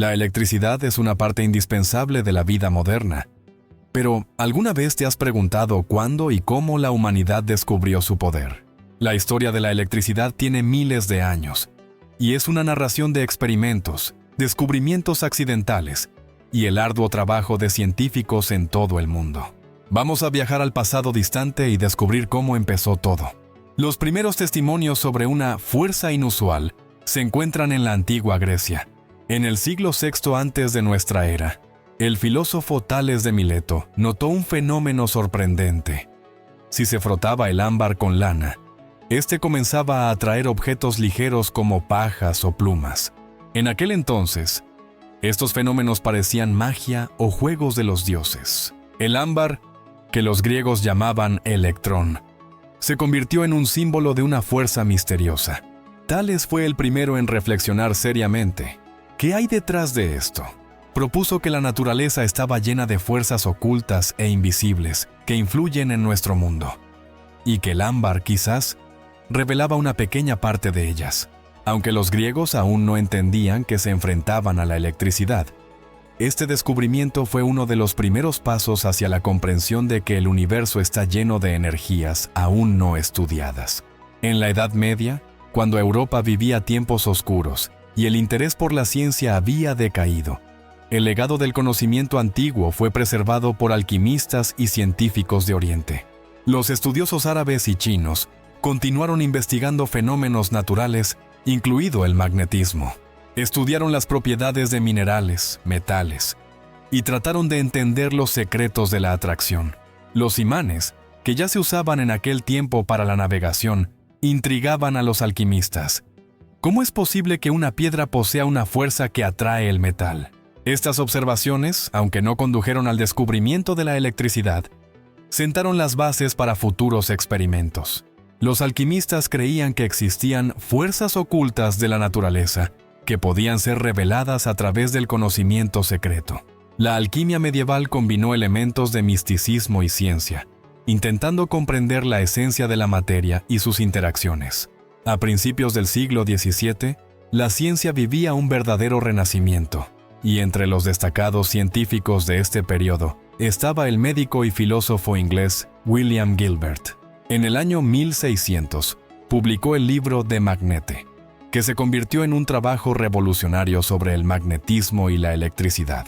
La electricidad es una parte indispensable de la vida moderna. Pero, ¿alguna vez te has preguntado cuándo y cómo la humanidad descubrió su poder? La historia de la electricidad tiene miles de años, y es una narración de experimentos, descubrimientos accidentales y el arduo trabajo de científicos en todo el mundo. Vamos a viajar al pasado distante y descubrir cómo empezó todo. Los primeros testimonios sobre una fuerza inusual se encuentran en la antigua Grecia, en el siglo VI antes de nuestra era. El filósofo Tales de Mileto notó un fenómeno sorprendente. Si se frotaba el ámbar con lana, este comenzaba a atraer objetos ligeros como pajas o plumas. En aquel entonces, estos fenómenos parecían magia o juegos de los dioses. El ámbar, que los griegos llamaban electrón, se convirtió en un símbolo de una fuerza misteriosa. Tales fue el primero en reflexionar seriamente. ¿Qué hay detrás de esto? Propuso que la naturaleza estaba llena de fuerzas ocultas e invisibles que influyen en nuestro mundo, y que el ámbar quizás revelaba una pequeña parte de ellas. Aunque los griegos aún no entendían que se enfrentaban a la electricidad, este descubrimiento fue uno de los primeros pasos hacia la comprensión de que el universo está lleno de energías aún no estudiadas. En la Edad Media, cuando Europa vivía tiempos oscuros y el interés por la ciencia había decaído, el legado del conocimiento antiguo fue preservado por alquimistas y científicos de Oriente. Los estudiosos árabes y chinos continuaron investigando fenómenos naturales, incluido el magnetismo. Estudiaron las propiedades de minerales, metales, y trataron de entender los secretos de la atracción. Los imanes, que ya se usaban en aquel tiempo para la navegación, intrigaban a los alquimistas. ¿Cómo es posible que una piedra posea una fuerza que atrae el metal? Estas observaciones, aunque no condujeron al descubrimiento de la electricidad, sentaron las bases para futuros experimentos. Los alquimistas creían que existían fuerzas ocultas de la naturaleza que podían ser reveladas a través del conocimiento secreto. La alquimia medieval combinó elementos de misticismo y ciencia, intentando comprender la esencia de la materia y sus interacciones. A principios del siglo XVII, la ciencia vivía un verdadero renacimiento, y entre los destacados científicos de este periodo estaba el médico y filósofo inglés William Gilbert. En el año 1600, publicó el libro De Magnete, que se convirtió en un trabajo revolucionario sobre el magnetismo y la electricidad.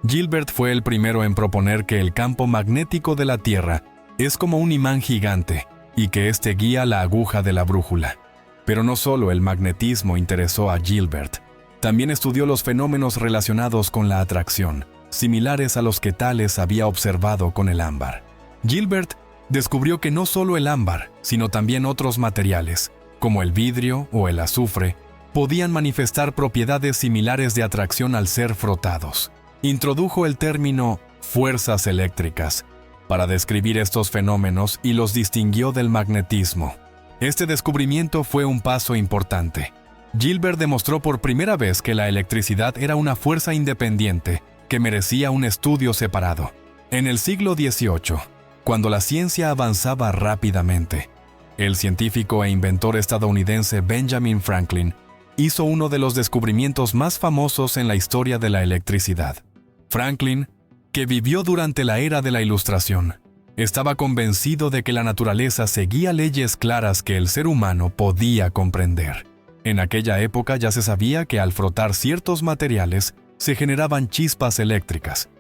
Gilbert fue el primero en proponer que el campo magnético de la Tierra es como un imán gigante y que éste guía la aguja de la brújula. Pero no solo el magnetismo interesó a Gilbert, también estudió los fenómenos relacionados con la atracción, similares a los que Tales había observado con el ámbar. Gilbert descubrió que no solo el ámbar, sino también otros materiales, como el vidrio o el azufre, podían manifestar propiedades similares de atracción al ser frotados. Introdujo el término fuerzas eléctricas para describir estos fenómenos y los distinguió del magnetismo. Este descubrimiento fue un paso importante. Gilbert demostró por primera vez que la electricidad era una fuerza independiente que merecía un estudio separado. En el siglo XVIII, cuando la ciencia avanzaba rápidamente, el científico e inventor estadounidense Benjamin Franklin hizo uno de los descubrimientos más famosos en la historia de la electricidad. Franklin, que vivió durante la era de la Ilustración, estaba convencido de que la naturaleza seguía leyes claras que el ser humano podía comprender. En aquella época ya se sabía que al frotar ciertos materiales se generaban chispas eléctricas,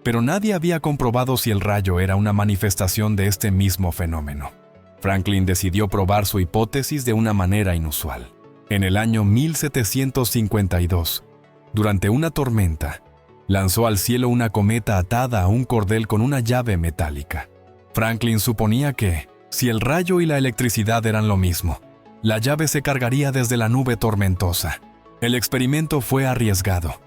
pero nadie había comprobado si el rayo era una manifestación de este mismo fenómeno. Franklin decidió probar su hipótesis de una manera inusual. En el año 1752, durante una tormenta, lanzó al cielo una cometa atada a un cordel con una llave metálica. Franklin suponía que, si el rayo y la electricidad eran lo mismo, la llave se cargaría desde la nube tormentosa. El experimento fue arriesgado,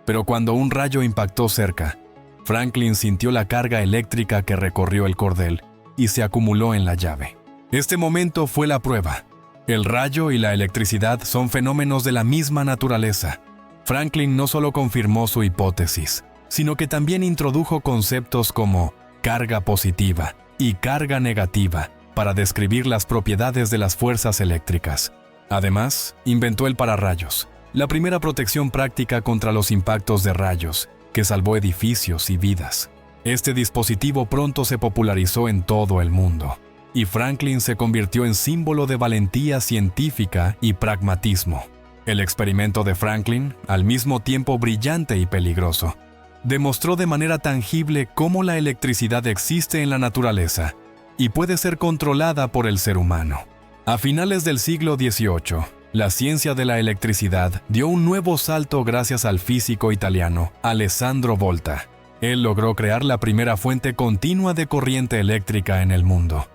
pero cuando un rayo impactó cerca, Franklin sintió la carga eléctrica que recorrió el cordel y se acumuló en la llave. Este momento fue la prueba. El rayo y la electricidad son fenómenos de la misma naturaleza. Franklin no solo confirmó su hipótesis, sino que también introdujo conceptos como carga positiva y carga negativa para describir las propiedades de las fuerzas eléctricas. Además, inventó el pararrayos, la primera protección práctica contra los impactos de rayos, que salvó edificios y vidas. Este dispositivo pronto se popularizó en todo el mundo, y Franklin se convirtió en símbolo de valentía científica y pragmatismo. El experimento de Franklin, al mismo tiempo brillante y peligroso, demostró de manera tangible cómo la electricidad existe en la naturaleza y puede ser controlada por el ser humano. A finales del siglo XVIII, la ciencia de la electricidad dio un nuevo salto gracias al físico italiano Alessandro Volta. Él logró crear la primera fuente continua de corriente eléctrica en el mundo.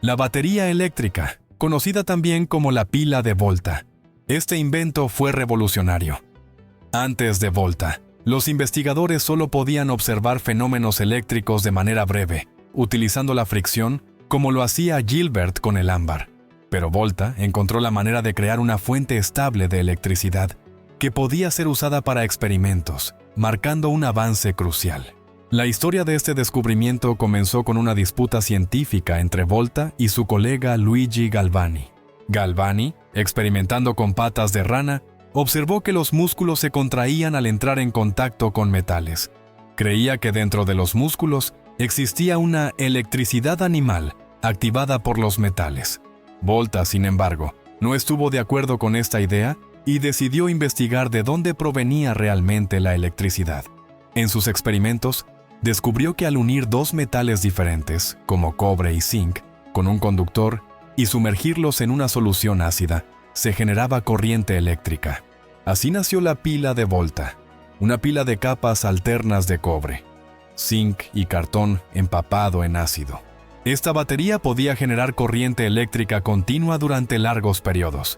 La batería eléctrica, conocida también como la pila de Volta. Este invento fue revolucionario. Antes de Volta, los investigadores solo podían observar fenómenos eléctricos de manera breve, utilizando la fricción como lo hacía Gilbert con el ámbar. Pero Volta encontró la manera de crear una fuente estable de electricidad que podía ser usada para experimentos, marcando un avance crucial. La historia de este descubrimiento comenzó con una disputa científica entre Volta y su colega Luigi Galvani. Galvani, experimentando con patas de rana, observó que los músculos se contraían al entrar en contacto con metales. Creía que dentro de los músculos existía una electricidad animal activada por los metales. Volta, sin embargo, no estuvo de acuerdo con esta idea y decidió investigar de dónde provenía realmente la electricidad. En sus experimentos, descubrió que al unir dos metales diferentes, como cobre y zinc, con un conductor y sumergirlos en una solución ácida, se generaba corriente eléctrica. Así nació la pila de Volta, una pila de capas alternas de cobre, zinc y cartón empapado en ácido. Esta batería podía generar corriente eléctrica continua durante largos periodos,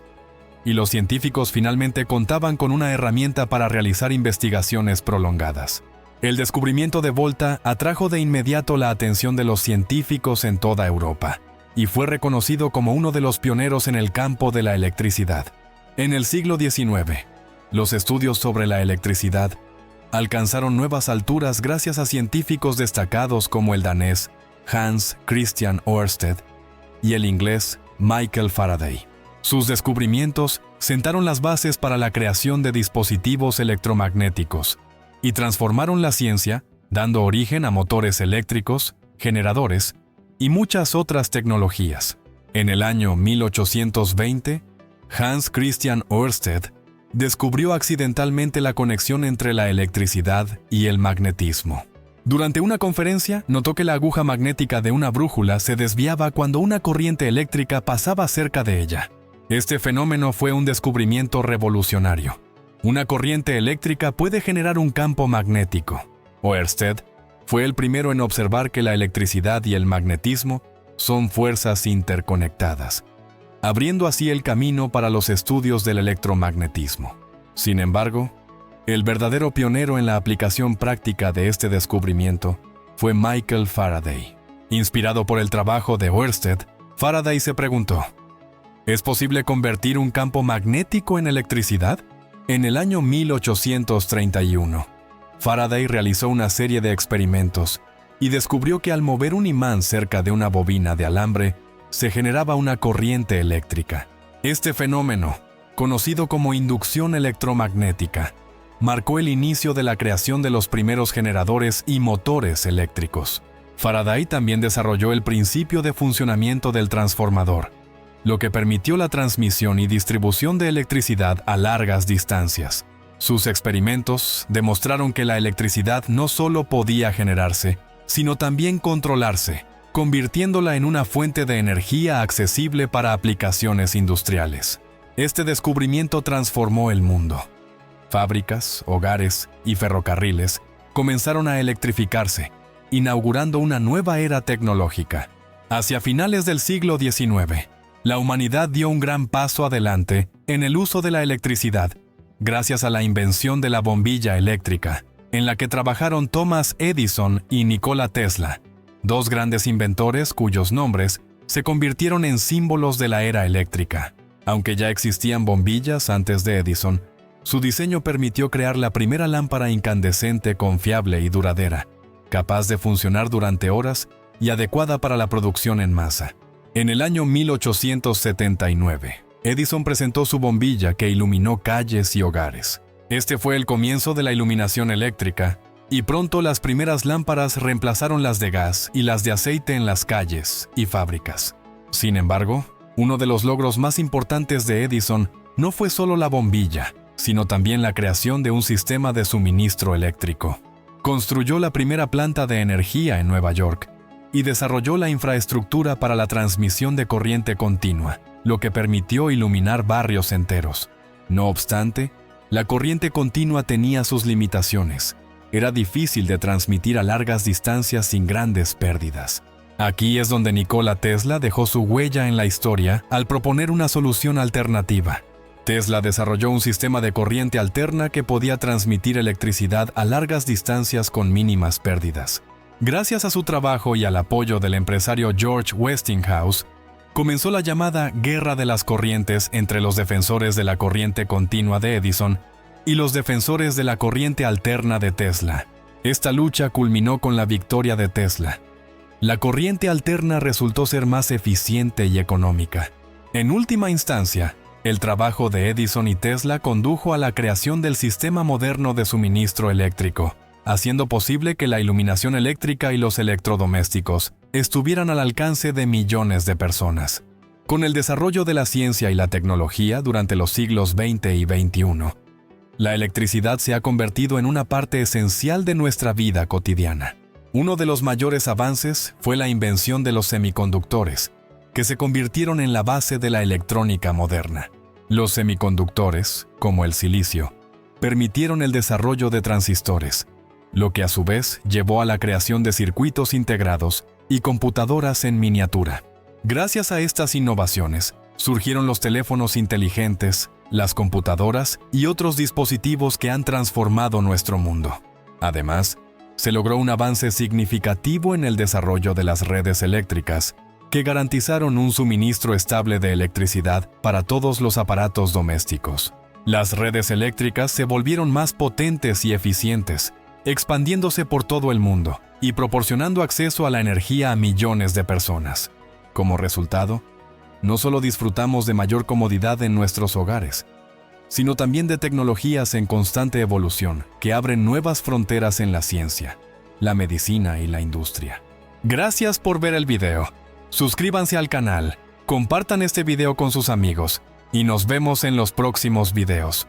y los científicos finalmente contaban con una herramienta para realizar investigaciones prolongadas. El descubrimiento de Volta atrajo de inmediato la atención de los científicos en toda Europa, y fue reconocido como uno de los pioneros en el campo de la electricidad. En el siglo XIX, los estudios sobre la electricidad alcanzaron nuevas alturas gracias a científicos destacados como el danés Hans Christian Ørsted y el inglés Michael Faraday. Sus descubrimientos sentaron las bases para la creación de dispositivos electromagnéticos y transformaron la ciencia, dando origen a motores eléctricos, generadores y muchas otras tecnologías. En el año 1820, Hans Christian Ørsted descubrió accidentalmente la conexión entre la electricidad y el magnetismo. Durante una conferencia, notó que la aguja magnética de una brújula se desviaba cuando una corriente eléctrica pasaba cerca de ella. Este fenómeno fue un descubrimiento revolucionario. Una corriente eléctrica puede generar un campo magnético. Ørsted fue el primero en observar que la electricidad y el magnetismo son fuerzas interconectadas, abriendo así el camino para los estudios del electromagnetismo. Sin embargo, el verdadero pionero en la aplicación práctica de este descubrimiento fue Michael Faraday. Inspirado por el trabajo de Ørsted, Faraday se preguntó: ¿es posible convertir un campo magnético en electricidad? En el año 1831, Faraday realizó una serie de experimentos y descubrió que al mover un imán cerca de una bobina de alambre, se generaba una corriente eléctrica. Este fenómeno, conocido como inducción electromagnética, marcó el inicio de la creación de los primeros generadores y motores eléctricos. Faraday también desarrolló el principio de funcionamiento del transformador, lo que permitió la transmisión y distribución de electricidad a largas distancias. Sus experimentos demostraron que la electricidad no solo podía generarse, sino también controlarse, convirtiéndola en una fuente de energía accesible para aplicaciones industriales. Este descubrimiento transformó el mundo. Fábricas, hogares y ferrocarriles comenzaron a electrificarse, inaugurando una nueva era tecnológica. Hacia finales del siglo XIX, la humanidad dio un gran paso adelante en el uso de la electricidad, gracias a la invención de la bombilla eléctrica, en la que trabajaron Thomas Edison y Nikola Tesla, dos grandes inventores cuyos nombres se convirtieron en símbolos de la era eléctrica. Aunque ya existían bombillas antes de Edison, su diseño permitió crear la primera lámpara incandescente confiable y duradera, capaz de funcionar durante horas y adecuada para la producción en masa. En el año 1879, Edison presentó su bombilla que iluminó calles y hogares. Este fue el comienzo de la iluminación eléctrica, y pronto las primeras lámparas reemplazaron las de gas y las de aceite en las calles y fábricas. Sin embargo, uno de los logros más importantes de Edison no fue solo la bombilla, sino también la creación de un sistema de suministro eléctrico. Construyó la primera planta de energía en Nueva York y desarrolló la infraestructura para la transmisión de corriente continua, lo que permitió iluminar barrios enteros. No obstante, la corriente continua tenía sus limitaciones. Era difícil de transmitir a largas distancias sin grandes pérdidas. Aquí es donde Nikola Tesla dejó su huella en la historia al proponer una solución alternativa. Tesla desarrolló un sistema de corriente alterna que podía transmitir electricidad a largas distancias con mínimas pérdidas. Gracias a su trabajo y al apoyo del empresario George Westinghouse, comenzó la llamada Guerra de las Corrientes entre los defensores de la corriente continua de Edison y los defensores de la corriente alterna de Tesla. Esta lucha culminó con la victoria de Tesla. La corriente alterna resultó ser más eficiente y económica. En última instancia, el trabajo de Edison y Tesla condujo a la creación del sistema moderno de suministro eléctrico, haciendo posible que la iluminación eléctrica y los electrodomésticos estuvieran al alcance de millones de personas. Con el desarrollo de la ciencia y la tecnología durante los siglos XX y XXI, la electricidad se ha convertido en una parte esencial de nuestra vida cotidiana. Uno de los mayores avances fue la invención de los semiconductores, que se convirtieron en la base de la electrónica moderna. Los semiconductores, como el silicio, permitieron el desarrollo de transistores, lo que a su vez llevó a la creación de circuitos integrados y computadoras en miniatura. Gracias a estas innovaciones, surgieron los teléfonos inteligentes, las computadoras y otros dispositivos que han transformado nuestro mundo. Además, se logró un avance significativo en el desarrollo de las redes eléctricas, que garantizaron un suministro estable de electricidad para todos los aparatos domésticos. Las redes eléctricas se volvieron más potentes y eficientes, expandiéndose por todo el mundo y proporcionando acceso a la energía a millones de personas. Como resultado, no solo disfrutamos de mayor comodidad en nuestros hogares, sino también de tecnologías en constante evolución que abren nuevas fronteras en la ciencia, la medicina y la industria. Gracias por ver el video. Suscríbanse al canal, compartan este video con sus amigos y nos vemos en los próximos videos.